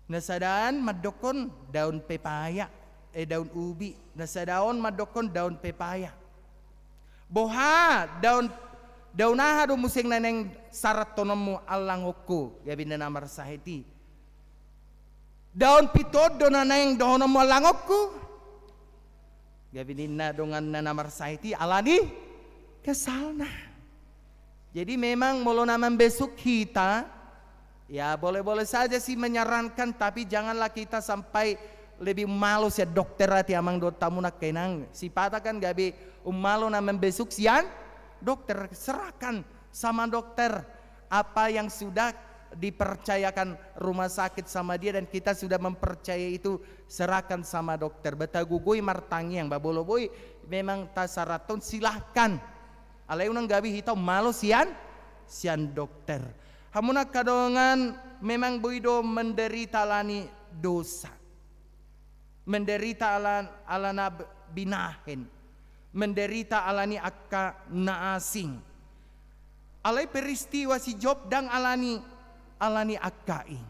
Nasadaan madokon daun pepaya. Daun ubi, nasa daun madokon daun pepaya. Boha daun aha do musing naneng sarat tonomu alangoko gabi na namar sahiti. Daun pitod do naneng dohonomu alangoko gabi na dongan na namar sahiti alani kesalna. Jadi memang molo naman besok kita ya boleh-boleh saja sih menyarankan, tapi janganlah kita sampai lebih malu ya dokter hati amang do tamu nak kenang si pata kan gabi malu na membesuk sian dokter. Serahkan sama dokter apa yang sudah dipercayakan rumah sakit sama dia dan kita sudah mempercayai itu, serahkan sama dokter. Betagugui martangi yang baboloboi memang tasaraton silahkan alai unang gabi hitau malu sian dokter. Hamuna kadongan memang boido menderita lani dosa, menderita alana binahin, menderita alani akka naasing. Alai peristiwa si Job dang alani akkaing.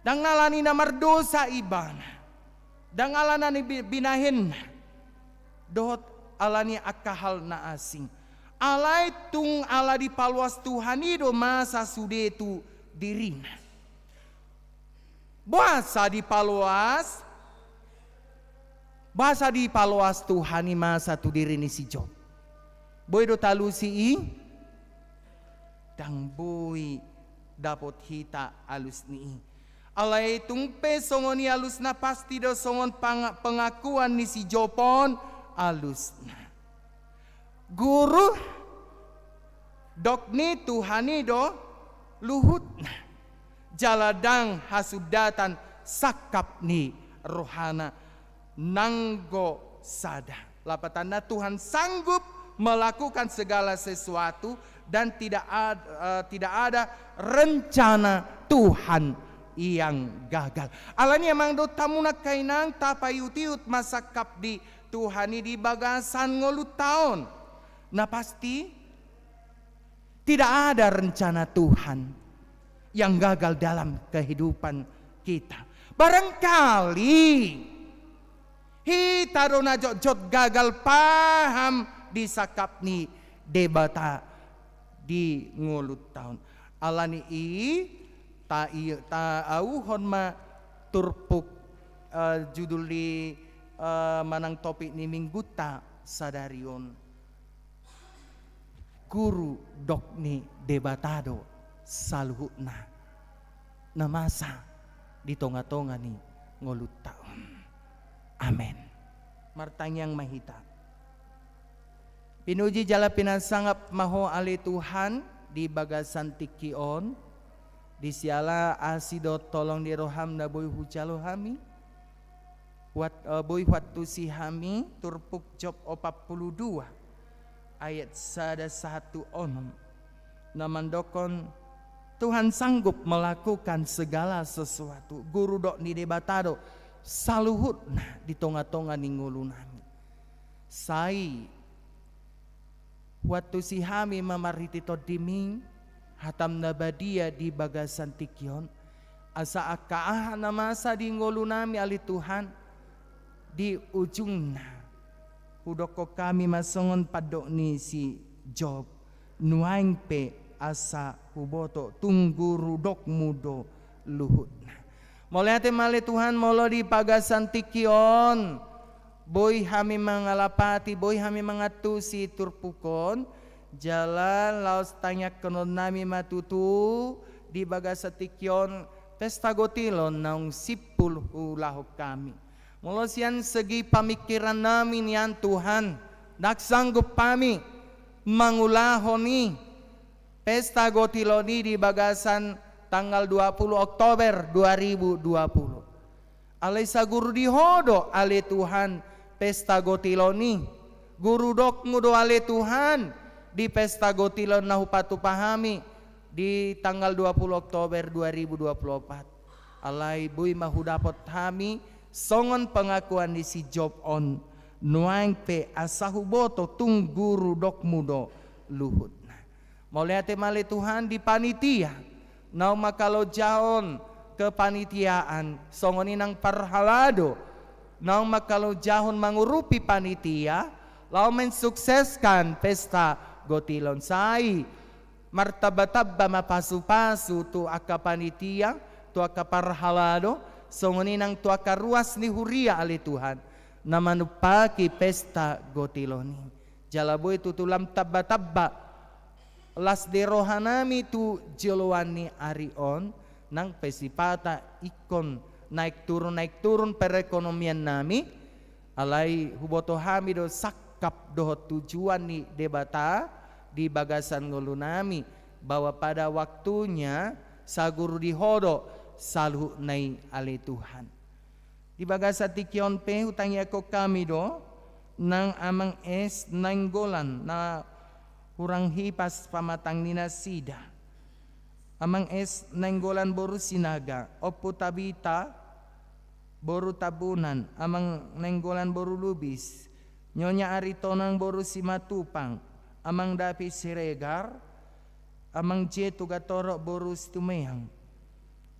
Dang alani namar dosa ibana. Dang alani binahin. Dohot alani akka hal naasing. Alai tung ala di paluas Tuhan ido masa sudetu dirina. Bahasa di paluas Tuhani masa tu diri ni si Job. Boy do talusi dang boy dapot hita alus ni. Alay tungpe songon ni alus na pasti do songon pengakuan ni si Jobon alus na. Guru dok ni Tuhani do luhut na. Jaladang hasudatan sakap ni rohana nanggo sada. Lapatana Tuhan sanggup melakukan segala sesuatu dan tidak ada rencana Tuhan yang gagal. Alani emang do tamuna kainang tapayutiut masakap di Tuhani di bagasan ngolu tahun. Nah pasti tidak ada rencana Tuhan yang gagal dalam kehidupan kita. Barangkali kita dona jot gagal paham di sakap ni debata di ngulut tahun. Alani ta auhon ma turpuk judul di manang topik ni mingguta sadarion. Guru dok ni debatado saluhutna na masa di tonga-tonga ni ngulut taon. Amen. Martanyang mahita. Pinuji jala pinansangap maho ali Tuhan di bagasan tikion. Di siala asido tolong di roham na boy hucalo hami. Boy watu si hami turpuk Job 42 ayat 1 onom. Namandokon Tuhan sanggup melakukan segala sesuatu. Guru dok ni debatado saluhut nah di tonga-tonga ni ngulu nami. Sai waktu si hami mamariti to diming hatam nabadia di bagasan tikion asa akaah na masa di ngulu nami ali Tuhan di ujungna hudoko kami masongon padok ni si Job nuaing pe asa huboto tunggu rudok mudo luhut. Mulai ate male Tuhan molo di pagasan tikion boy hami mangalapati boy hami mangatusi turpukon jalan laos tanya kenon nami matutu di bagasa tikion pesta gotilon naung 10 lahok kami. Molo sian segi pamikiran namin yan Tuhan dak sanggup kami mangulahoni pesta gotiloni di bagasan tanggal 20 Oktober 2020. Alay sa guru di hodo ale Tuhan pesta gotiloni. Guru dok mudo ale Tuhan di pesta gotilon na hupatu pahami di tanggal 20 Oktober 2024. Alay buy mahudapot kami songon pengakuan di si Job on nuang pe asahuboto tung guru dok mudo luhut. Mulai ate male Tuhan di panitia nau makalo jaon kepanitiaan songoni nang parhalado nau makalo jahon mangurupi panitia lau mensukseskan pesta gotilon sai martabatabba mapasu-pasu tu aka panitia tu aka parhalado songoni nang tu aka ruas ni huria ali Tuhan namanupaki pesta gotiloni jalaboy tutulam tabba-tabba las de rohanami tu jolowani arion nang pesipata ikon naik turun perekonomian nami alai huboto hami do sakap doho tujuan ni debata di bagasan ngolu nami bahwa pada waktunya saguru di hodo salu nai ale Tuhan di bagasa tikion pe hutangi ako kami do nang amang es nanggolan na kurang hipas pamatang nina sida amang es nenggolan boru sinaga opo tabita boru tabunan amang nenggolan boru lubis nyonya aritonang boru simatupang amang dapi siregar amang jetu gatorok boru stumeyang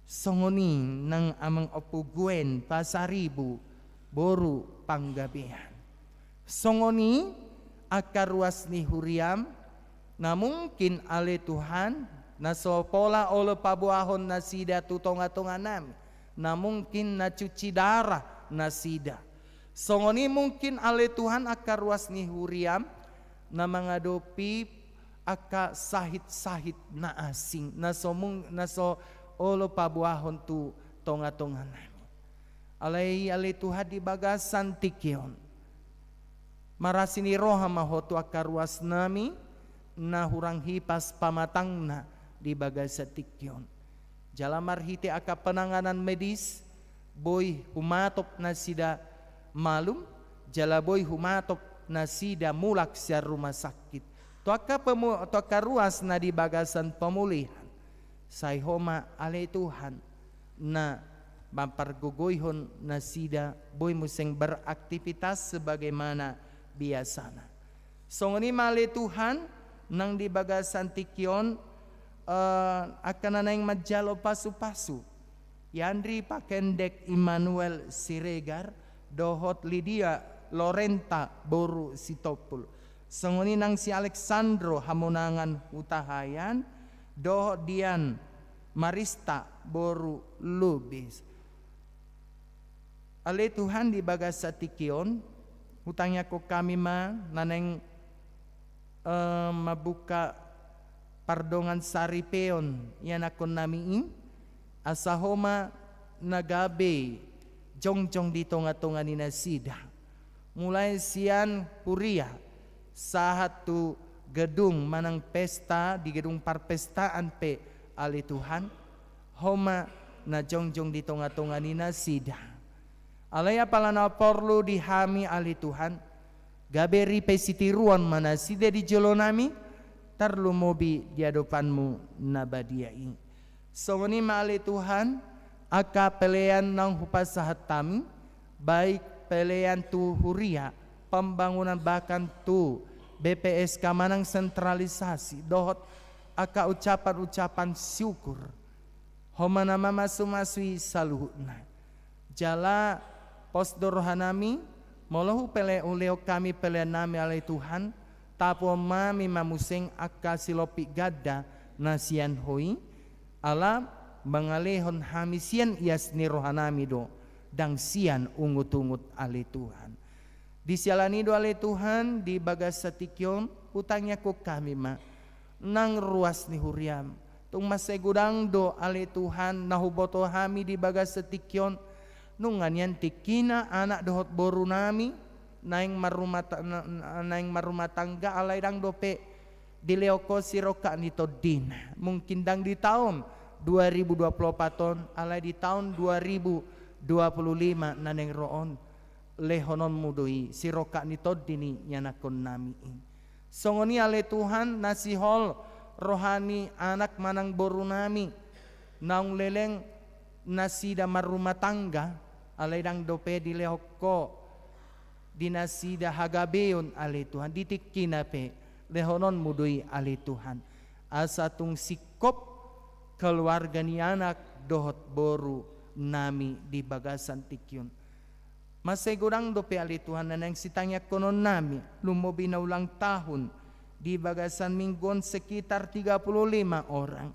songoni nang amang opo gwen pasaribu boru panggabihan songoni akar ruas ni huriam na mungkin ale Tuhan na sopola ole pabuahon na sida tutonga-tonga nami na mungkin na cuci darah na sida songoni mungkin ale Tuhan akar ruas ni huriam na mangadopi aka sahit-sahit na asing na so ole pabuahon tu tonga-tonga nami ale Tuhan di bagasan tikion marasini roha mahotu akar ruas nami na hurang hipas pamatangna di bagasa tikyon. Jalamar hite aka penanganan medis boy humatop na sida malum jalaboy humatop na sida mulak sa rumah sakit. To aka ruas na di bagasan pemulihan. Say homa ale Tuhan na mampargugoyhon na sida boy museng beraktivitas sebagaimana biasana. So ngani male Tuhan nang di bagasan tikyon akan nanayang madjalo pasu-pasu Yandri Pakendek Immanuel Siregar dohot Lydia Lorenta boru Sitopul sanguni nang si Alexandro Hamonangan Utahayan dohot Dian Marista boru Lubis ale Tuhan di bagasa tikyon hutangnya ko kami ma naneng mabuka pardongan saripeon yan akon namiin asahoma nagabe jongjong dito nga tonga ni nasida mulai sian puria sahat tu gedung manang pesta di gedung parpestaan pe ali Tuhan homa na jongjong dito nga tonga ni nasida alaya pala na porlu dihami ali Tuhan gaberi pesitiruan mana sida di jolonami tarlu mobi di hadapanmu nabadiai songoni male Tuhan aka pelean nang hupasahat tami baik pelean tu huria pembangunan bahkan tu BPS kamanang sentralisasi dohot aka ucapan-ucapan syukur homa nama masu-masui saluhutna jala pos rohanami molahu pele uleo kami pele nami alai Tuhan tapo mami mamuseng akka silopi gada nasian hoi ala mangalehon hamisian iasni rohanami do dang sian ungut-ungut alai Tuhan di sialani do alai Tuhan di bagas satikyon utangnya ko kami ma nang ruas ni huriam tung masegudang do alai Tuhan nahuboto hami di bagas satikyon nungan yan tikina anak dohot boru nami naing marumah tangga alai dang dope dileoko siroka nito din mungkin dang di tahun 2024 alai di tahun 2025 naneng roon lehonon mudoi siroka nito dini yanakon nami songoni alai Tuhan nasihol rohani anak manang boru nami naung leleng nasida marumah tangga alai dang dope dilehoko dinasida hagabeon alai Tuhan ditikina pe lehonon mudui alai Tuhan asa tung sikop keluarga ni anak dohot boru nami di bagasan tikyun masay gurang dope alai Tuhan nanang sitangya konon nami lumobi na ulang tahun di bagasan minggon sekitar 35 orang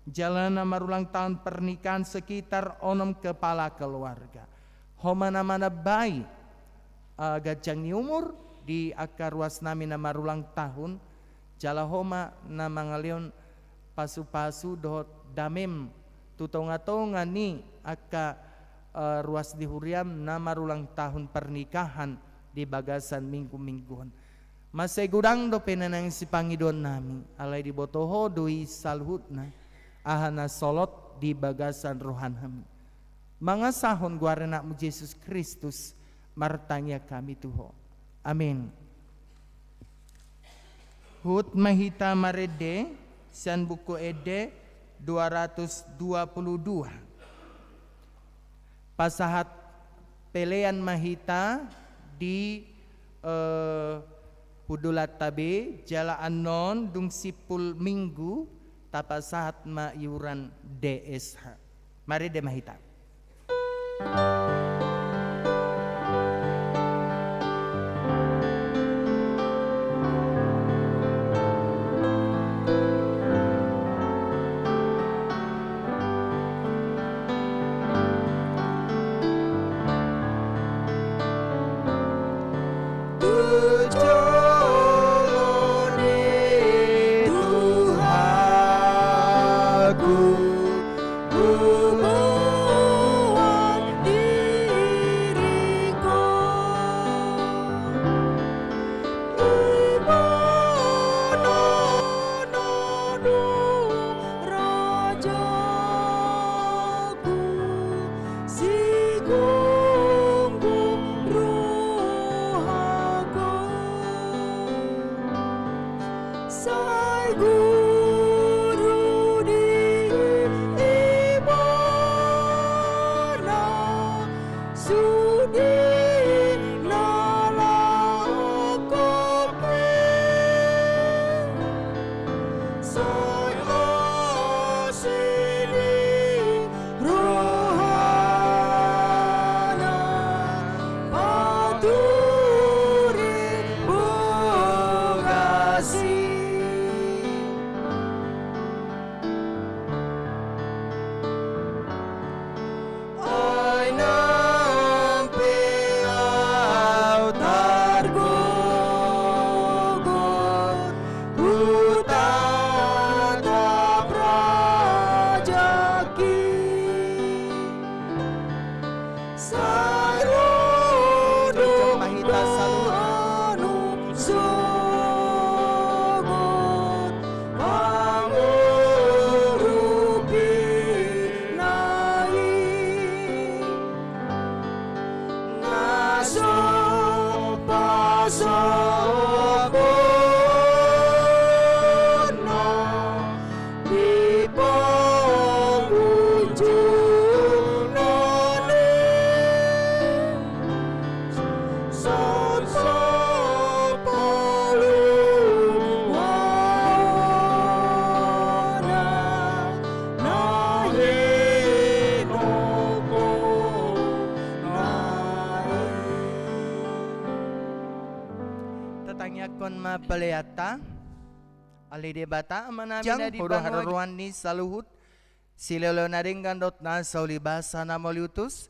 jalan marulang tahun pernikahan sekitar 6 kepala keluarga homana-mana bayi gajang ni umur di akar ruas nami na marulang tahun jala homa na mangalion pasu-pasu dohot damem tutonga-tonga ni aka ruas di huriam na marulang tahun pernikahan di bagasan minggu-mingguan masay gudang do penanang si Pangidon nami alay di botoho doi salhutna ahana solot di bagasan rohan hami mga sahon guarana mo Jesus Kristus martanya kami tuho amin hut mahita marede san buku ede 222 pasahat pelean mahita di Hudulat tabe jala anon dung sipul minggu tapasahat ma iuran DSH mari de mahita kon mapaleyata. Alide bata manami na di banwag ni saluhut. Silolo na rin gandot na sa ulibasa na moliutus.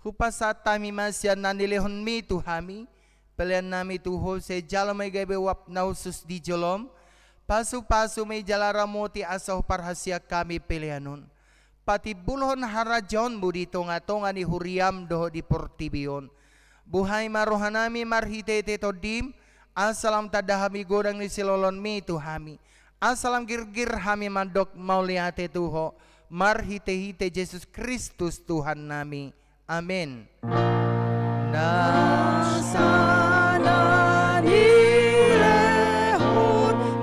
Hupasa tami masyan na nilihon mi tuhami. Pelian nami tuho se jalo may gabe wap na usus di jolom. Pasu-pasu may jalara moti asaw parhasya kami pilianon. Pati bulhon harajon budito nga tonga ni huriam doho di portibion. Buhay marohanami marhitete to dim. Asalam tadahami godang ni silolon mi tuhami. Asalam girgir hami mandok mauliate tuho. Marhite-hite Jesus Kristus Tuhan nami. Amin. Nasana nilehon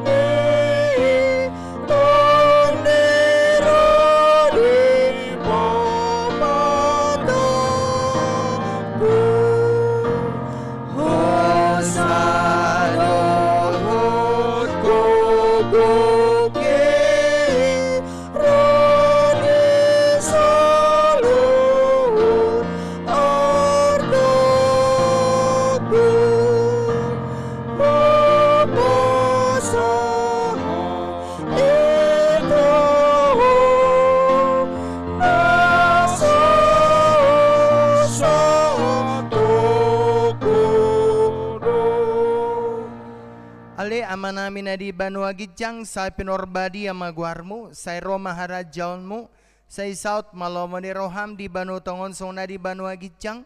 ni tondero di pomataku. Hosanahut kubuke roni saluhut ardaku. Mapasaha itaho Ali ama namin na di banwa gidjang sa pinorbadi ang magwarmo sa Roma harajaon mo sa isaut malomo ni Roham di banu tongon song na di banwa gidjang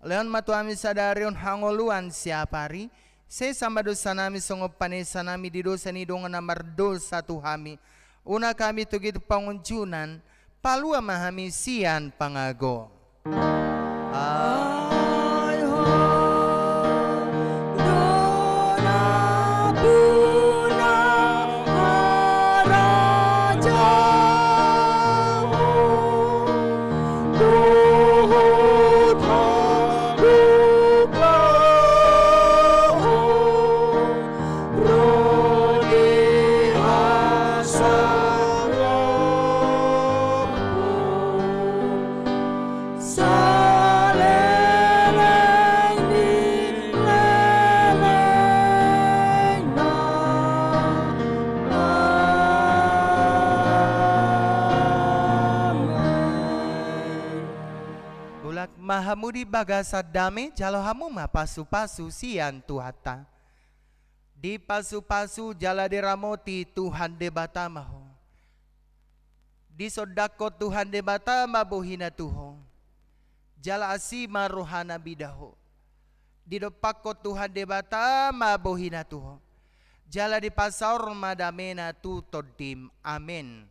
leon matuami sa darion hangoluan siapari sa samado sa nami song panesa nami di dosa ni dongan na mardol sa tuhami una kami tugit pangunjunan palua mahami siyan pangago. Mahamudi baga sa dami, jalo hamu mapasu-pasu siyan tuhata. Di pasu-pasu jala diramoti Tuhan debata maho. Di sodako Tuhan debata mabuhina tuho. Jala asi maruhana bidaho. Di dopako Tuhan debata mabuhina tuho. Jala di pasaur madamena tu todim. Amin.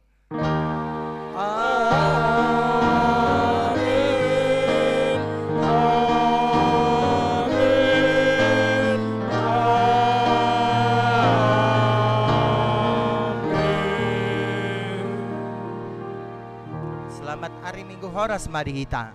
Selamat hari Minggu horas marihita.